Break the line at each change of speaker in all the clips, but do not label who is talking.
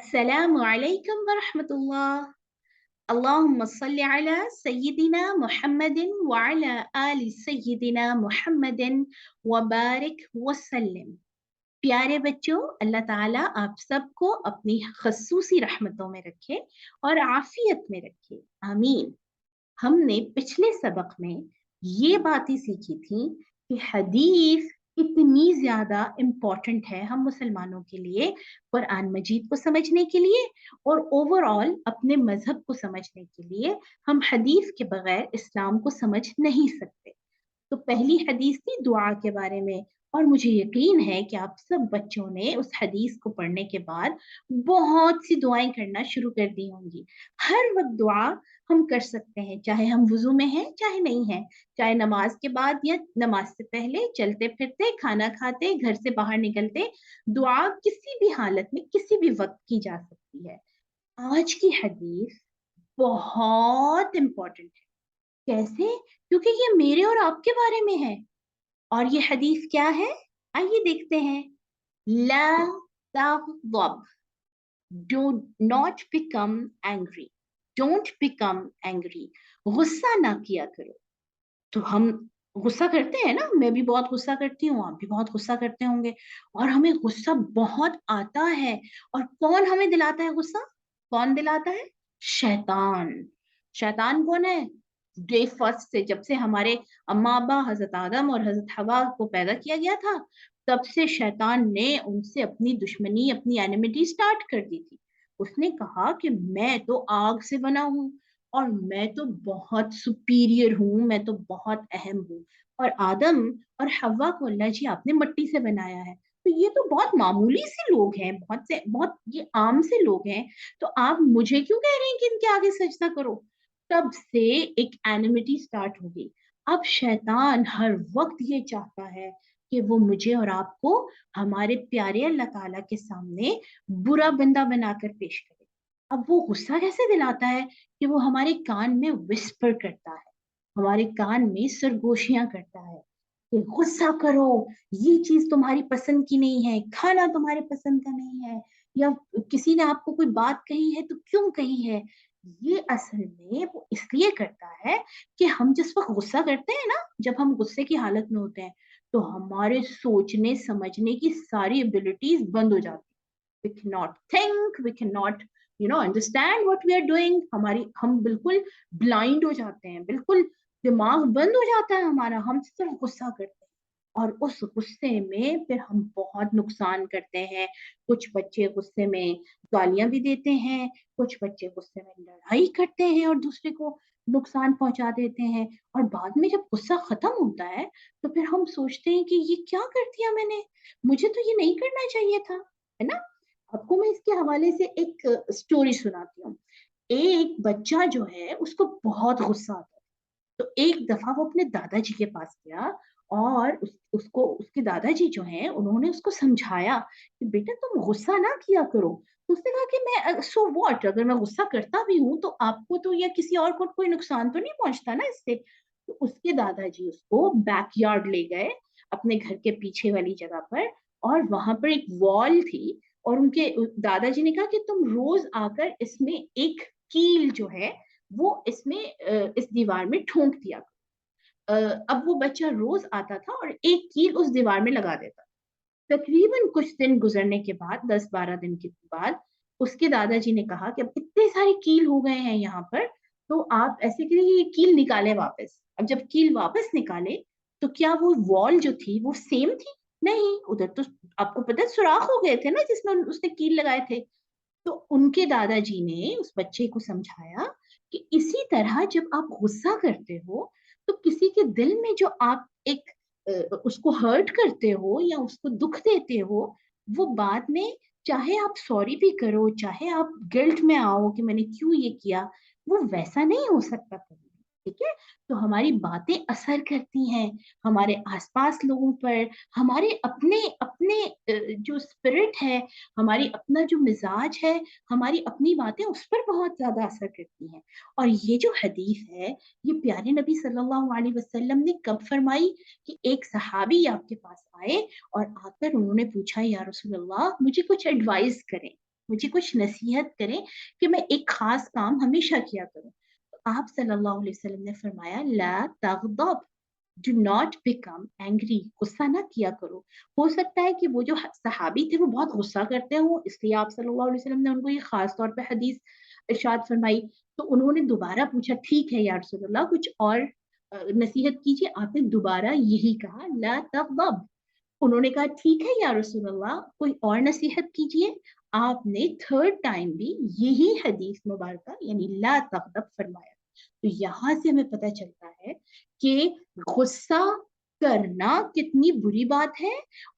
السلام عليكم ورحمة الله. اللهم صل على سيدنا محمد وعلى آل سيدنا محمد वबारक वसल्लम। प्यारे बच्चों, अल्लाह ताला आप सबको अपनी खसूसी रहमतों में रखे और आफियत में रखे, आमीन। हमने पिछले सबक में ये बातें सीखी थी कि हदीस कितनी ज्यादा इम्पोर्टेंट है हम मुसलमानों के लिए, कुरान मजीद को समझने के लिए और ओवरऑल अपने मजहब को समझने के लिए। हम हदीस के बगैर इस्लाम को समझ नहीं सकते। तो पहली हदीस थी दुआ के बारे में, और मुझे यकीन है कि आप सब बच्चों ने उस हदीस को पढ़ने के बाद बहुत सी दुआएं करना शुरू कर दी होंगी। हर वक्त दुआ हम कर सकते हैं, चाहे हम वुजू में हैं चाहे नहीं हैं, चाहे नमाज के बाद या नमाज से पहले, चलते फिरते, खाना खाते, घर से बाहर निकलते। दुआ किसी भी हालत में किसी भी वक्त की जा सकती है। आज की हदीस बहुत इंपॉर्टेंट है। कैसे? क्योंकि ये मेरे और आपके बारे में है। और ये हदीस क्या है, आइए देखते हैं। ला तग़ज़ब, do not become angry, don't become angry, गुस्सा ना किया करो। तो हम गुस्सा करते हैं ना, मैं भी बहुत गुस्सा करती हूँ, आप भी बहुत गुस्सा करते होंगे, और हमें गुस्सा बहुत आता है। और कौन हमें दिलाता है गुस्सा? कौन दिलाता है? शैतान। शैतान कौन है? डे फर्स्ट से, जब से हमारे अम्मा अब्बा हजरत आदम और हजरत हवा को पैदा किया गया था, तब से शैतान ने उनसे अपनी दुश्मनी, अपनी एनिमिटी स्टार्ट कर दी थी। उसने कहा कि मैं तो आग से बना हूँ, और मैं तो बहुत सुपीरियर हूँ, मैं तो बहुत अहम हूँ। और आदम और हवा को अल्लाह जी आपने मिट्टी से बनाया है। तो ये तो बहुत मामूली से लोग हैं, बहुत से, बहुत ये आम से लोग हैं। तो आप मुझे क्यों कह रहे हैं कि इनके आगे सजदा करो? तब से एक एनिमिटी स्टार्ट हो गई। अब शैतान हर वक्त ये चाहता है कि वो मुझे और आपको हमारे प्यारे अल्लाह ताला के सामने बुरा बंदा बनाकर पेश करे। अब वो गुस्सा कैसे दिलाता है? कि वो हमारे कान में विस्पर करता है, हमारे कान में सरगोशियां करता है कि गुस्सा करो, ये चीज तुम्हारी पसंद की नहीं है, खाना तुम्हारे पसंद का नहीं है, या किसी ने आपको कोई बात कही है तो क्यों कही है। ये असल में वो इसलिए करता है कि हम जिस वक्त गुस्सा करते हैं ना, जब हम गुस्से की हालत में होते हैं, तो हमारे सोचने समझने की सारी एबिलिटीज बंद हो जाती है। We can not think, we can not understand what we are doing. हम बिल्कुल ब्लाइंड हो जाते हैं, बिल्कुल दिमाग बंद हो जाता है हमारा, हम सिर्फ गुस्सा करते हैं। और उस गुस्से में फिर हम बहुत नुकसान करते हैं। कुछ बच्चे गुस्से में गालियां भी देते हैं, कुछ बच्चे गुस्से में लड़ाई करते हैं और दूसरे को नुकसान पहुंचा देते हैं। और बाद में जब गुस्सा खत्म होता है, तो फिर हम सोचते हैं कि ये क्या कर दिया मैंने, मुझे तो ये नहीं करना चाहिए था, है ना। आपको मैं इसके हवाले से एक स्टोरी सुनाती हूँ। एक बच्चा जो है उसको बहुत गुस्सा आता है। तो एक दफा वो अपने दादाजी के पास गया, और उसको उसके दादाजी जो हैं उन्होंने उसको समझाया कि बेटा तुम गुस्सा ना किया करो। तो उसने कहा कि मैं सो व्हाट, अगर मैं गुस्सा करता भी हूँ तो आपको तो या किसी और को कोई नुकसान तो नहीं पहुंचता ना इससे। तो उसके दादाजी उसको बैकयार्ड ले गए, अपने घर के पीछे वाली जगह पर, और वहां पर एक वॉल थी। और उनके दादाजी ने कहा कि तुम रोज आकर इसमें एक कील जो है वो इसमें इस दीवार में ठोंक दिया। अ, अब वो बच्चा रोज आता था और एक कील उस दीवार में लगा देता। तकरीबन कुछ दिन गुजरने के बाद, 10-12 दिन के बाद, उसके दादाजी ने कहा कि अब इतने सारे कील हो गए हैं यहाँ पर, तो आप ऐसे करिए ये कील निकालें वापस। अब जब कील वापस निकाले, तो क्या वो वॉल जो थी वो सेम थी? नहीं, उधर तो आपको पता है सुराख हो गए थे ना जिसमें उसने कील लगाए थे। तो उनके दादाजी ने उस बच्चे को समझाया कि इसी तरह जब आप गुस्सा करते हो, तो किसी के दिल में जो आप एक उसको हर्ट करते हो या उसको दुख देते हो, वो बाद में चाहे आप सॉरी भी करो, चाहे आप गिल्ट में आओ कि मैंने क्यों ये किया, वो वैसा नहीं हो सकता कभी। ठीक है। तो हमारी बातें असर करती हैं हमारे आसपास लोगों पर, हमारे अपने अपने जो स्पिरिट है, हमारी अपना जो मिजाज है, हमारी अपनी बातें उस पर बहुत ज्यादा असर करती हैं। और ये जो हदीस है, ये प्यारे नबी सल्लल्लाहु अलैहि वसल्लम ने कब फरमाई? कि एक सहाबी आपके पास आए और आकर उन्होंने पूछा, या रसूल अल्लाह मुझे कुछ एडवाइस करें, मुझे कुछ नसीहत करें कि मैं एक खास काम हमेशा किया करूं। तो आप सल्लल्लाहु अलैहि वसल्लम ने फरमाया ला तगदब, डू नॉट बिकम एंग्री, गुस्सा ना किया करो। हो सकता है कि वो जो सहाबी थे वो बहुत गुस्सा करते हो, इसलिए आप सल्लल्लाहु अलैहि वसल्लम ने उनको ये खास तौर पे हदीस इरशाद फरमाई। तो उन्होंने दोबारा पूछा ठीक है या रसूलल्लाह कुछ और नसीहत कीजिए। आपने दोबारा यही कहा ला तगदब। उन्होंने कहा ठीक है या रसूलल्लाह कोई और नसीहत कीजिए। आपने थर्ड टाइम भी यही हदीस मुबारका यानी ला तगदब फरमाया। तो यहाँ से हमें पता चलता है कि गुस्सा करना कितनी बुरी बात है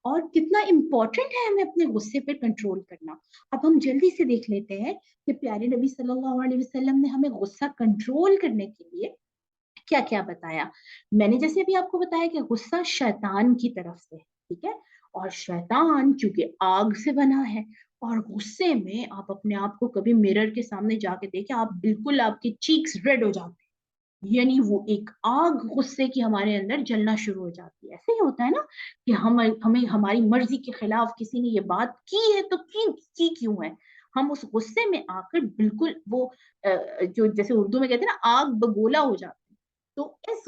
और कितना इम्पोर्टेंट है हमें अपने गुस्से पर कंट्रोल करना। अब हम जल्दी से देख लेते हैं कि प्यारे नबी सल्लल्लाहु अलैहि वसल्लम ने हमें गुस्सा कंट्रोल करने के लिए क्या क्या बताया। मैंने जैसे अभी आपको बताया कि गुस्सा शैतान की तरफ से है, ठीक है। और शैतान चूंकि आग से बना है, और गुस्से में आप अपने आप को कभी मिरर के सामने जाके देखें, आप बिल्कुल आपके चीक्स रेड हो जाते हैं, यानी वो एक आग गुस्से की हमारे अंदर जलना शुरू हो जाती है। ऐसे ही होता है ना कि हम हमें हमारी मर्जी के खिलाफ किसी ने ये बात की है तो की क्यों है, हम उस गुस्से में आकर बिल्कुल वो जो जैसे उर्दू में कहते हैं ना आग बगोला हो जाते हैं। तो इस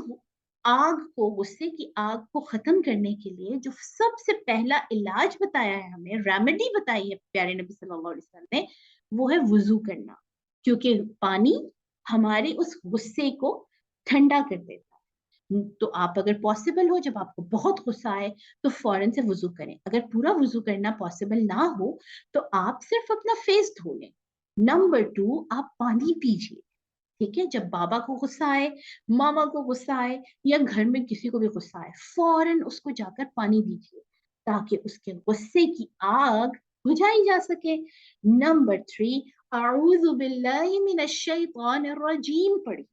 आग को, गुस्से की आग को खत्म करने के लिए जो सबसे पहला इलाज बताया है, हमें रेमेडी बताई है प्यारे नबी सल्लल्लाहु अलैहि वसल्लम ने, वो है वुजू करना। क्योंकि पानी हमारे उस गुस्से को ठंडा कर देता है। तो आप अगर पॉसिबल हो, जब आपको बहुत गुस्सा आए तो फौरन से वुजू करें। अगर पूरा वुजू करना पॉसिबल ना हो तो आप सिर्फ अपना फेस धो लें। नंबर 2, आप पानी पीजिए। ठीक है, जब बाबा को गुस्सा आए, मामा को गुस्सा आए, या घर में किसी को भी गुस्सा आए, फौरन उसको जाकर पानी दीजिए ताकि उसके गुस्से की आग बुझाई जा सके। नंबर 3, अऊज़ु बिल्लाहि मिनश शैतानिर रजीम पढ़िए।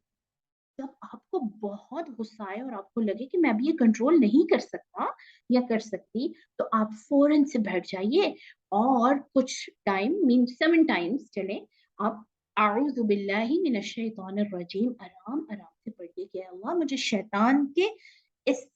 जब आपको बहुत गुस्सा आए और आपको लगे कि मैं अभी ये कंट्रोल नहीं कर सकता या कर सकती, तो आप फौरन से बैठ जाइए और कुछ टाइम मीन 7 टाइम्स चले आप आऊज़ु बिल्लाहि मिनश शैतानिर रजीम आराम आराम से पढ़िए कि अल्लाह मुझे शैतान के इस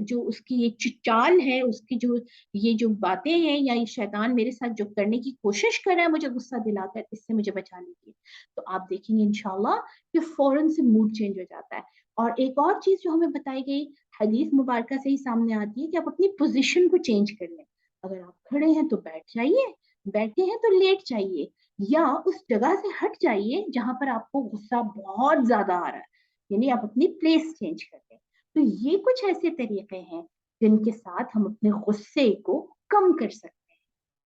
जो उसकी ये चाल है, उसकी जो ये जो बातें हैं, या ये शैतान मेरे साथ जो करने की कोशिश कर रहा है मुझे गुस्सा दिलाकर, इससे मुझे बचा लीजिए। तो आप देखेंगे इंशाल्लाह कि फौरन से मूड चेंज हो जाता है। और एक और चीज जो हमें बताई गई हदीस मुबारका से ही सामने आती है कि आप अपनी पोजीशन को चेंज कर लें। अगर आप खड़े हैं तो बैठ जाइए, बैठे हैं तो लेट जाइए, या उस जगह से हट जाइए जहां पर आपको गुस्सा बहुत ज्यादा आ रहा है, यानी आप अपनी प्लेस चेंज कर लें। तो ये कुछ ऐसे तरीके हैं जिनके साथ हम अपने गुस्से को कम कर सकते हैं।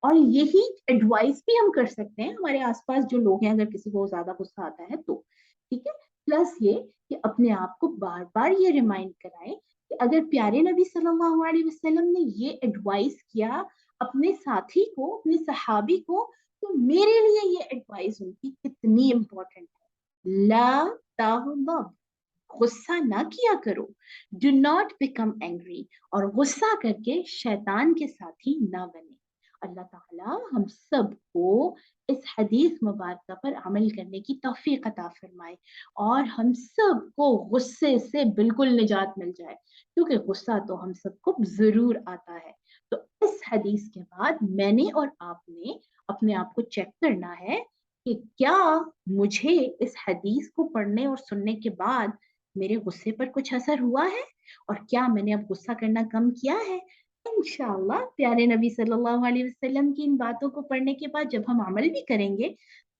और यही एडवाइस भी हम कर सकते हैं हमारे आसपास जो लोग हैं, अगर किसी को ज्यादा गुस्सा आता है तो, ठीक है। प्लस ये कि अपने आप को बार बार ये रिमाइंड कराएं कि अगर प्यारे नबी सल्लल्लाहु अलैहि वसल्लम ने ये एडवाइस किया अपने साथी को, अपने सहाबी को, तो मेरे लिए ये एडवाइस उनकी कितनी इंपॉर्टेंट है। ला तगदब, गुस्सा ना किया करो, डू नॉट बिकम एंग्री, और गुस्सा करके शैतान के साथी ना बने। अल्लाह ताला हम सबको इस हदीस मुबारक पर अमल करने की तौफीक अता फरमाए, और हम सबको गुस्से से बिल्कुल निजात मिल जाए, क्योंकि गुस्सा तो हम सबको जरूर आता है। तो इस हदीस के बाद मैंने और आपने अपने आप को चेक करना है कि क्या मुझे इस हदीस को पढ़ने और सुनने के बाद मेरे गुस्से पर कुछ असर हुआ है, और क्या मैंने अब गुस्सा करना कम किया है। इंशाल्लाह प्यारे नबी सल्लल्लाहु अलैहि वसल्लम की इन बातों को पढ़ने के बाद जब हम अमल भी करेंगे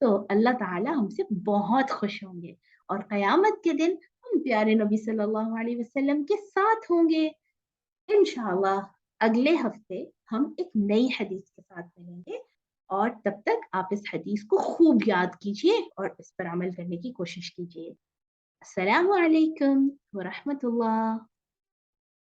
तो अल्लाह ताला हमसे बहुत खुश होंगे, और क़यामत के दिन हम प्यारे नबी सल्लल्लाहु अलैहि वसल्लम के साथ होंगे। इंशाल्लाह अगले हफ्ते हम एक नई हदीस के साथ मिलेंगे, और तब तक आप इस हदीस को खूब याद कीजिए और इस पर अमल करने की कोशिश कीजिए। अस्सलामु अलैकुम व रहमतुल्लाह।